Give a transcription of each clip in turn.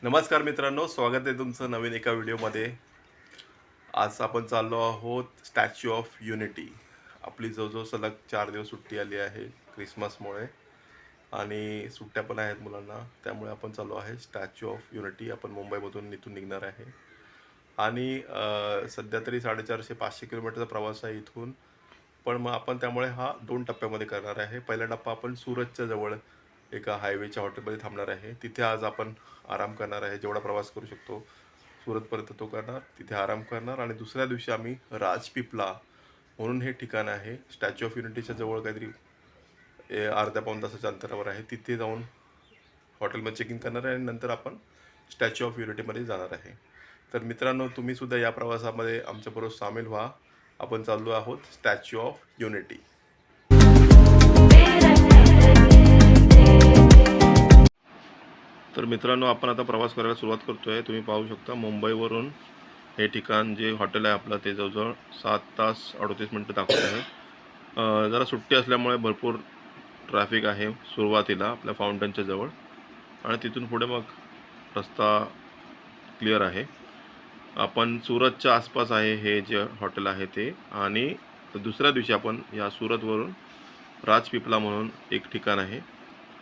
नमस्कार मित्रांनो, स्वागत आहे तुमचं नवीन एका व्हिडिओमध्ये. आज आपण चाललो आहोत स्टॅच्यू ऑफ युनिटी. आपली जवळजवळ सलग 4 दिवस सुट्टी आली आहे क्रिसमसमुळे आणि सुट्ट्या पण आहेत मुलांना. त्यामुळे आपण चाललो आहे स्टॅच्यू ऑफ युनिटी. आपण मुंबईमधून इथून निघणार आहे आणि सध्या तरी 450-500 किलोमीटरचा प्रवास आहे इथून. पण मग आपण त्यामुळे हा 2 टप्प्यामध्ये करणार आहे. पहिला टप्पा आपण सुरतच्या जवळ एका हायवेच्या हॉटेलमध्ये थांबणार आहे. तिथे आज आपण आराम करणार आहे. जेवढा प्रवास करू शकतो सुरतपर्यंत तो करणार, तिथे आराम करणार आणि दुसऱ्या दिवशी आम्ही राजपिपला म्हणून हे ठिकाण आहे स्टॅच्यू ऑफ युनिटीच्या जवळ, काहीतरी अर्ध्या पाऊण तासाच्या अंतरावर आहे. तिथे जाऊन हॉटेलमध्ये चेक इन करणार आहे आणि नंतर आपण स्टॅच्यू ऑफ युनिटीमध्ये जाणार आहे. तर मित्रांनो, तुम्हीसुद्धा या प्रवासामध्ये आमच्याबरोबर सामील व्हा. आपण चाललो आहोत स्टॅच्यू ऑफ युनिटी. तर मित्रांनो, आपण आता प्रवास करायला सुरुवात करतो आहे. तुम्ही पाहू शकता मुंबईवरून हे ठिकाण जे हॉटेल आहे आपलं ते जवळजवळ 7 तास 38 मिनटं दाखवत आहे. जरा सुट्टी असल्यामुळे भरपूर ट्रॅफिक आहे सुरुवातीला आपल्या फाउंटनच्या जवळ आणि तिथून पुढे मग रस्ता क्लिअर आहे. आपण सुरतच्या आसपास आहे हे जे हॉटेल आहे ते. आणि दुसऱ्या दिवशी आपण या सुरतवरून राजपिपला म्हणून एक ठिकाण आहे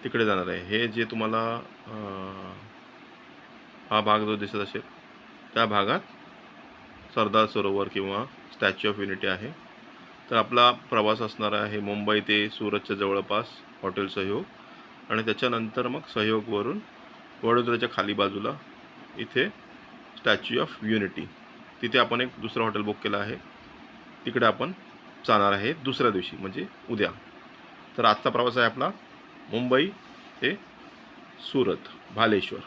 तिकडे जाणार आहे. हे जे तुम्हाला हा भाग जो दिसत असेल त्या भागात सरदार सरोवर किंवा स्टॅच्यू ऑफ युनिटी आहे. तर आपला प्रवास असणार आहे मुंबई ते सुरतच्या जवळपास हॉटेल सहयोग आणि त्याच्यानंतर मग सहयोगवरून वडोदऱ्याच्या खाली बाजूला इथे स्टॅच्यू ऑफ युनिटी, तिथे आपण एक दुसरं हॉटेल बुक केलं आहे. तिकडे आपण जाणार आहे दुसऱ्या दिवशी म्हणजे उद्या. तर आजचा प्रवास आहे आपला मुंबई ते सुरत भालेश्वर.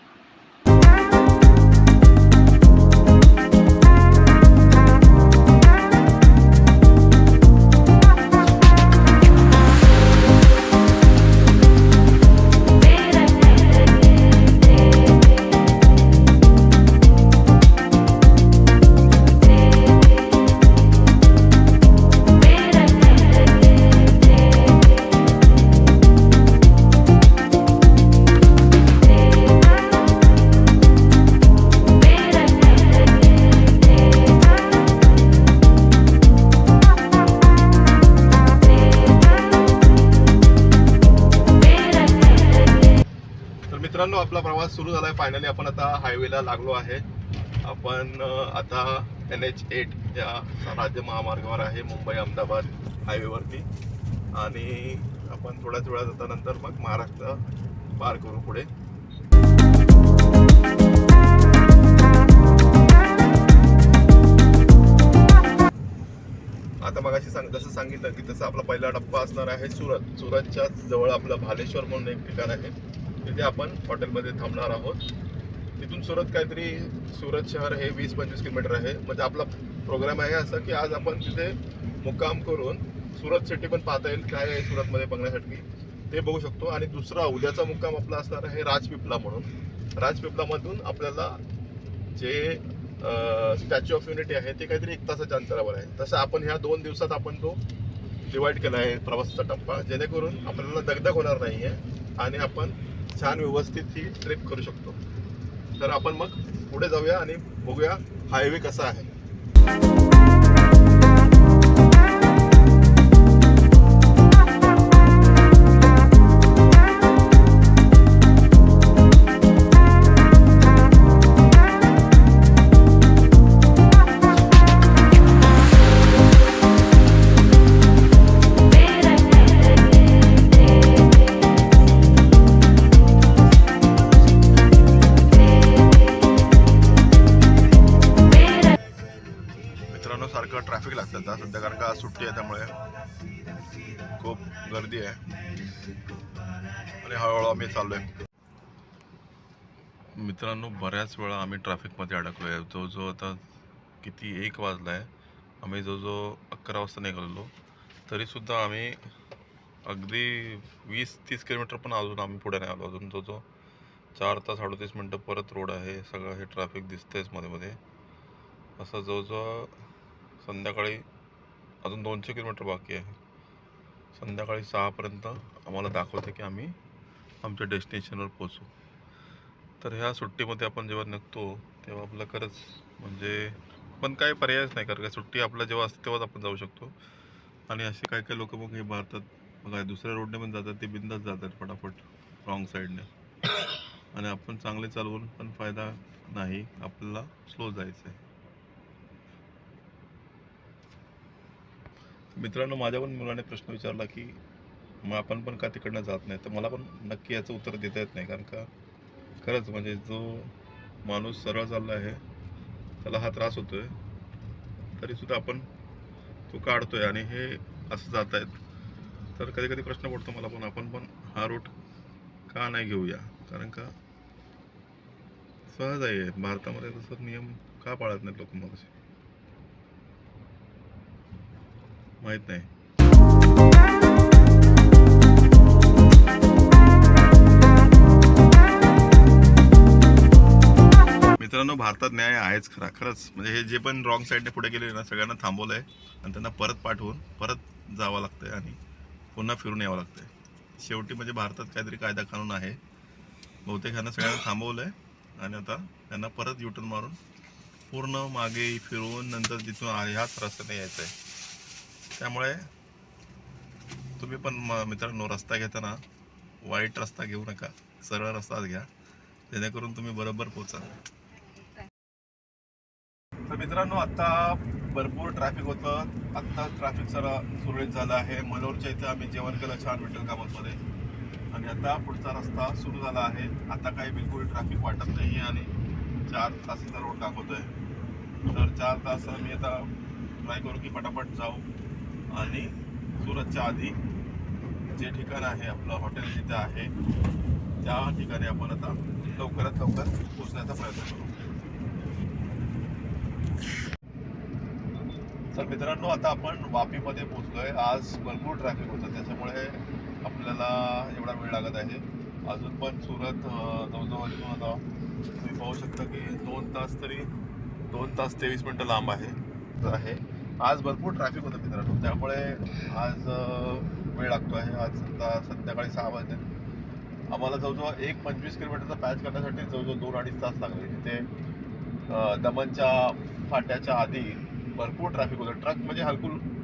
मित्रांनो, आपला प्रवास सुरू झाला आहे. फायनली आपण आता हायवेला लागलो आहे. आपण आता NH8 या राज्य महामार्गावर आहे मुंबई अहमदाबाद हायवेवरती आणि आपण थोड्याच वेळात जातानंतर मग महाराष्ट्र पार करू पुढे. आता मगाशी जसं सांगितलं की तसं आपला पहिला टप्पा असणार आहे सुरतच्या जवळ आपलं भालेश्वर म्हणून एक ठिकाण आहे. तिथे आपण हॉटेलमध्ये थांबणार आहोत. तिथून सुरत शहर हे 20-25 किलोमीटर आहे. म्हणजे आपला प्रोग्राम आहे असा की आज आपण तिथे मुक्काम करून सुरत सिटी पण पाहता येईल, काय आहे सुरतमध्ये बघण्यासाठी ते बघू शकतो. आणि दुसरा उद्याचा मुक्काम आपला असणार आहे राजपिपला म्हणून. राजपिपलामधून आपल्याला जे स्टॅच्यू ऑफ युनिटी आहे ते काहीतरी 1 तासाच्या अंतरावर आहे. तसं आपण ह्या 2 दिवसात आपण तो डिवाईड केला आहे प्रवासाचा टप्पा, जेणेकरून आपल्याला दगदग होणार नाही आहे आणि आपण छान व्यवस्थित ही ट्रिप करू शकतो. तर आपण मग पुढे जाऊया आणि बघूया हायवे कसा आहे. सारखं ट्रॅफिक लागतं आता सध्या, कारण का आज सुट्टी आहे त्यामुळे खूप गर्दी आहे आणि हळूहळू आम्ही चाललो आहे. मित्रांनो, बऱ्याच वेळा आम्ही ट्रॅफिकमध्ये अडकलो आहे. जो आता किती 1 वाजला आहे. आम्ही जो 11 वाजता निघालेलो तरीसुद्धा आम्ही अगदी 20-30 किलोमीटर पण अजून आम्ही पुढे नाही आलो. अजून जो 4 तास 38 मिनटं परत रोड आहे. सगळं हे ट्रॅफिक दिसतंयच मध्ये मध्ये. असं जवळजवळ संध्याकाळी अजून 200 किलोमीटर बाकी आहे. संध्याकाळी 6पर्यंत आम्हाला दाखवते की आम्ही आमच्या डेस्टिनेशनवर पोचू. तर ह्या सुट्टीमध्ये आपण जेव्हा निघतो तेव्हा आपलं खरंच म्हणजे पण काही पर्यायच नाही, कारण का सुट्टी आपल्या जेव्हा असते तेव्हाच आपण जाऊ शकतो. आणि असे काही काही लोक मग हे भारतात बघा दुसऱ्या रोडने पण जातात, ते बिंदास जातात फटाफट रॉंग साईडने. आणि आपण चांगले चालवून पण फायदा नाही, आपल्याला स्लो जायचं आहे. मित्रांनो, माझ्या पण मुलाने प्रश्न विचारला की मग आपण पण का तिकडनं जात नाही, तर मला पण नक्की याचं उत्तर देता येत नाही. कारण का खरंच म्हणजे जो माणूस सरळ चालला आहे त्याला हा त्रास होतोय, तरीसुद्धा आपण तो काढतोय आणि हे असं जात आहेत. तर कधी कधी प्रश्न पडतो मला पण, आपण पण हा रूट का नाही घेऊया. कारण का सहज आहे भारतामध्ये, तसं नियम का पाळत नाहीत लोक मग असे माहीत नाही. मित्रांनो, भारतात न्याय आहेच खरा, खरंच म्हणजे हे जे पण रॉंग साईडने पुढे गेले ना, सगळ्यांना थांबवलं आहे आणि त्यांना परत पाठवून परत जावं लागतंय आणि पुन्हा फिरून यावं लागतंय. शेवटी म्हणजे भारतात काहीतरी कायदा कानून आहे, बहुतेक ह्यांना सगळ्यांना थांबवलं आहे आणि आता त्यांना परत युटर्न मारून पूर्ण मागे फिरवून नंतर जिथून ह्याच रस्त्याने यायचं आहे. त्यामुळे तुम्ही पण मित्रांनो रस्ता घेताना वाईट रस्ता घेऊ नका, सरळ रस्ताच घ्या, जेणेकरून तुम्ही बरोबर पोचा. तर मित्रांनो, आता भरपूर ट्रॅफिक होतं, आत्ता ट्रॅफिक जरा सुरळीत झालं आहे. मनोरच्या इथे आम्ही जेवण केलं छान विठ्ठल कामतमध्ये आणि आता पुढचा रस्ता सुरू झाला आहे. आता काही बिलकुल ट्रॅफिक वाटत नाही आहे आणि 4 तासाचा रोड दाखवतोय. तर 4 तास मी आता ट्राय करू की पटापट जाऊ आणि सुरतच्या आधी जे ठिकाण आहे आपलं हॉटेल जिथे आहे त्या ठिकाणी आपण आता लवकरात लवकर पोहोचण्याचा प्रयत्न करू. तर मित्रांनो, आता आपण वापीमध्ये पोहोचलोय. आज भरपूर ट्रॅफिक होतं, त्याच्यामुळे आपल्याला एवढा वेळ लागत आहे. अजून पण सुरत जवळजवळ इथून आता तुम्ही पाहू शकता की 2 तास 23 मिनटं लांब आहे. आज भरपूर ट्रॅफिक होतं मित्रांनो, त्यामुळे आज वेळ लागतो आहे. आज आता संध्याकाळी 6 वाजले. आम्हाला जवळजवळ 1-25 किलोमीटरचा पॅच करण्यासाठी जवळजवळ 2-2.5 तास लागले. तिथे दमनच्या फाट्याच्या आधी भरपूर ट्रॅफिक होतं. ट्रक म्हणजे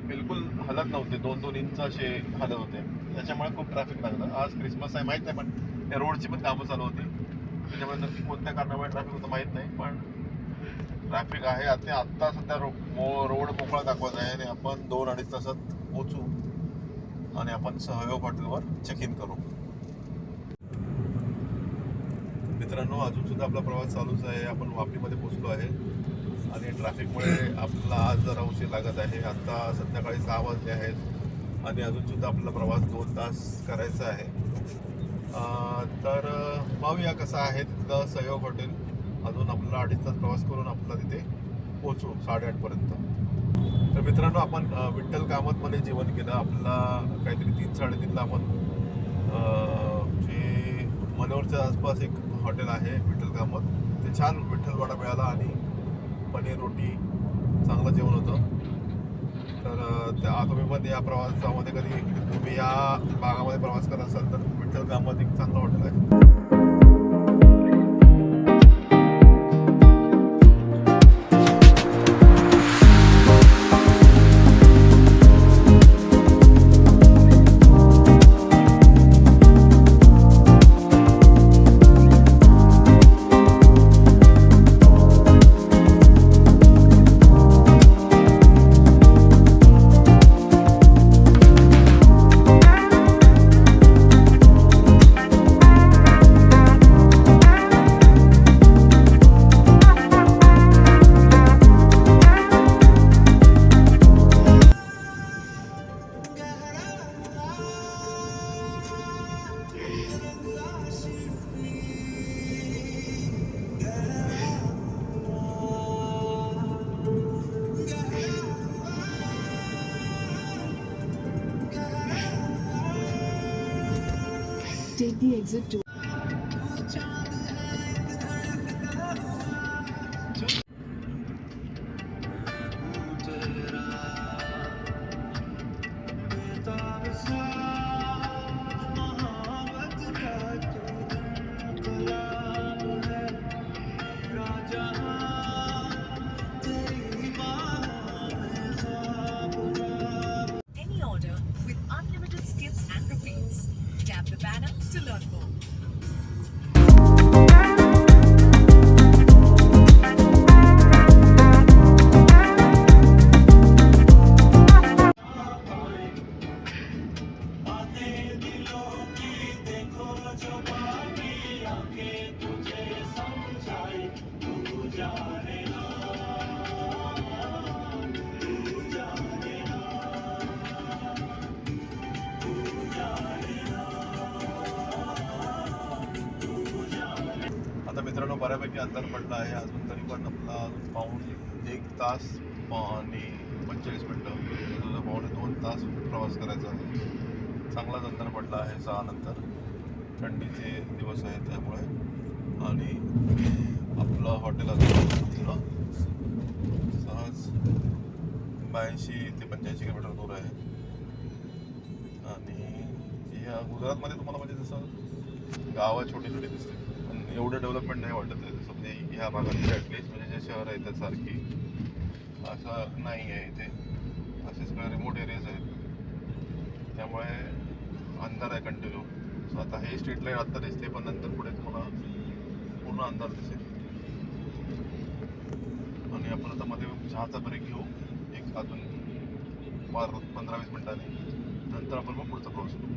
बिलकुल हलत नव्हते, 2-2 इंच असे हलत होते. त्याच्यामुळे खूप ट्रॅफिक लागलं. आज क्रिसमस आहे माहीत नाही, पण या रोडची पण कामं चालू होती, त्याच्यामुळे नक्की कोणत्या कारणामुळे ट्रॅफिक होतं माहीत नाही, पण ट्रॅफिक आहे. आत्ता सध्या रोड मोकळा दाखवत आहे आणि आपण 2-2.5 तासात पोहोचू आणि आपण सहयोग हॉटेलवर चेक इन करू. मित्रांनो, अजून सुद्धा आपला प्रवास चालूच आहे. आपण वापीमध्ये पोहोचलो आहे आणि ट्रॅफिकमुळे आपला आज जरा उशीर लागत आहे. आत्ता संध्याकाळी 6 वाजले आहेत आणि अजूनसुद्धा आपला प्रवास 2 तास करायचा आहे. तर पाहूया कसं आहे तिथलं सहयोग हॉटेल. अजून आपल्याला 2.5 तास प्रवास करून आपल्याला तिथे पोहोचू 8:30पर्यंत. तर मित्रांनो, आपण विठ्ठल कामतमध्ये जेवण केलं. आपल्याला काहीतरी 3-3:30ला आपण जे मनोरच्या आसपास एक हॉटेल आहे विठ्ठल कामत, ते छान विठ्ठल वडा मिळाला आणि पनीर रोटी, चांगलं जेवण होतं. तर त्या तुम्ही पण या प्रवासामध्ये कधी तुम्ही या भागामध्ये प्रवास करत असाल तर विठ्ठल कामत एक चांगलं हॉटेल आहे. Take the exit to बऱ्यापैकी अंतर पडलं आहे अजून, तरी पण आपला अजून पाऊण 1 तास आणि 45 मिनटं, पावणे 2 तास प्रवास करायचा आहे. चांगलाच अंतर पडला आहे 6 नंतर, थंडीचे दिवस आहेत त्यामुळे. आणि आपलं हॉटेल अजून सहज 82 ते 85 किलोमीटर दूर आहे. आणि ह्या गुजरातमध्ये तुम्हाला म्हणजे जसं गावं छोटी छोटी दिसते, पण एवढं डेव्हलपमेंट नाही वाटत आहे. जसं म्हणजे ह्या भागात ॲटलिस्ट म्हणजे जे शहर आहेत त्यासारखी असं नाही आहे इथे. असे सगळे रिमोट एरियाज आहेत, त्यामुळे अंधार आहे कंटिन्यू. सो आता हे स्ट्रीट लाईट आत्ता दिसते, पण नंतर पुढे तुम्हाला पूर्ण अंधार दिसेल. आणि आपण आता मध्ये चहाचा ब्रेक घेऊ एक अजून 15-20 मिनिटांनी, नंतर आपण मग पुढचा प्रवास करू.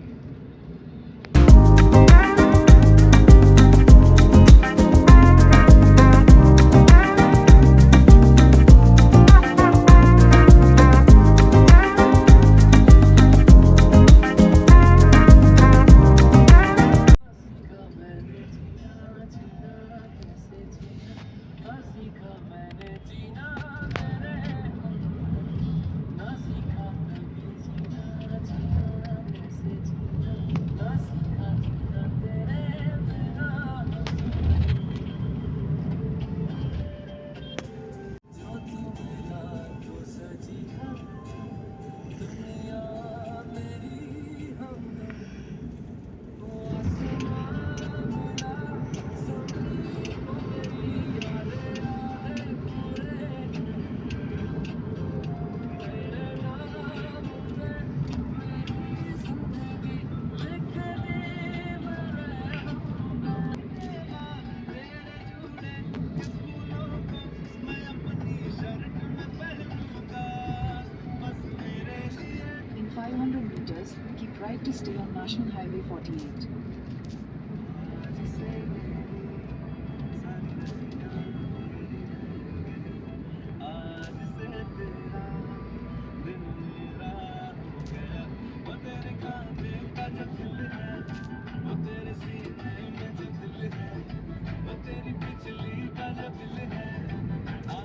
In 500 meters, keep right to stay on National Highway 48.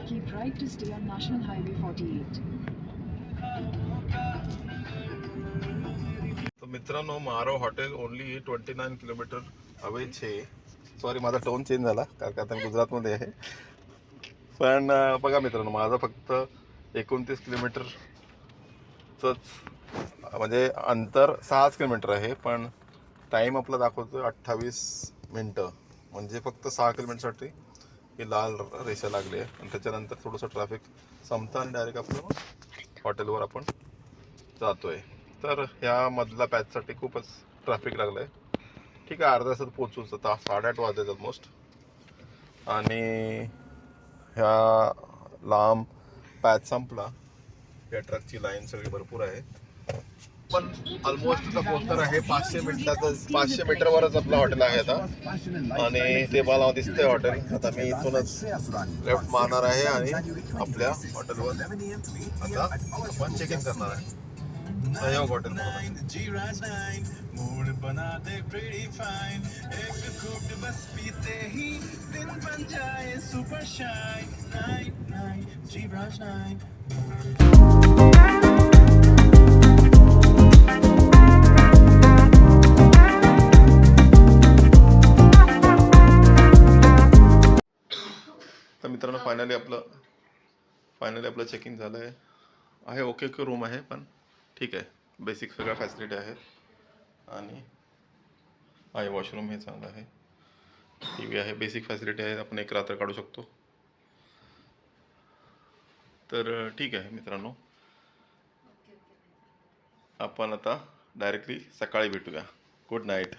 Keep right to stay on National Highway 48. तर मित्रांनो, मारो हॉटेल ओनली 29 किलोमीटर हवे छे. सॉरी, माझा टोन चेंज झाला कारण का आता मी गुजरातमध्ये आहे. पण बघा मित्रांनो, माझा फक्त 29 किलोमीटरचंच म्हणजे अंतर 6 किलोमीटर आहे, पण टाईम आपला दाखवतो 28 मिनटं. म्हणजे फक्त 6 किलोमीटरसाठी ही लाल रेषा लागली आहे. आणि त्याच्यानंतर थोडंसं ट्रॅफिक संपतं आणि डायरेक्ट आपलं हॉटेलवर आपण जातोय. तर ह्या मधला पॅचसाठी खूपच ट्रॅफिक लागलं आहे. ठीक आहे, अर्ध्या तासात पोचूच. आता 8:30 वाजले ऑलमोस्ट. आणि ह्या लांब पॅच संपला. या ट्रकची लाईन सगळी भरपूर आहे, पण ऑलमोस्ट आता पोहोचणार आहे. 500 मिनिटातच, 500 मीटरवरच आपलं हॉटेल आहे आता. आणि ते मला दिसतंय हॉटेल. आता मी इथूनच लेफ्ट मारणार आहे आणि आपल्या हॉटेलवर आता आपण चेक इन करणार आहे. सहयोग हॉटेल मूड बना दे प्रीटी फाइन, एक घूंट बस पीते ही दिन बन जाए super shine. Nine nine Jeevraj nine. तर मित्रांनो, फायनली आपलं चेकिंग झालं आहे. ओके रूम आहे, पण ठीक आहे. बेसिक सगळ्या फॅसिलिटी आहेत. आणि आहे वॉशरूम हे चांगलं आहे, टी व्ही आहे, बेसिक फॅसिलिटी आहे. आपण एक रात्र काढू शकतो. तर ठीक आहे मित्रांनो, आपण आता डायरेक्टली सकाळी भेटूया. Good night.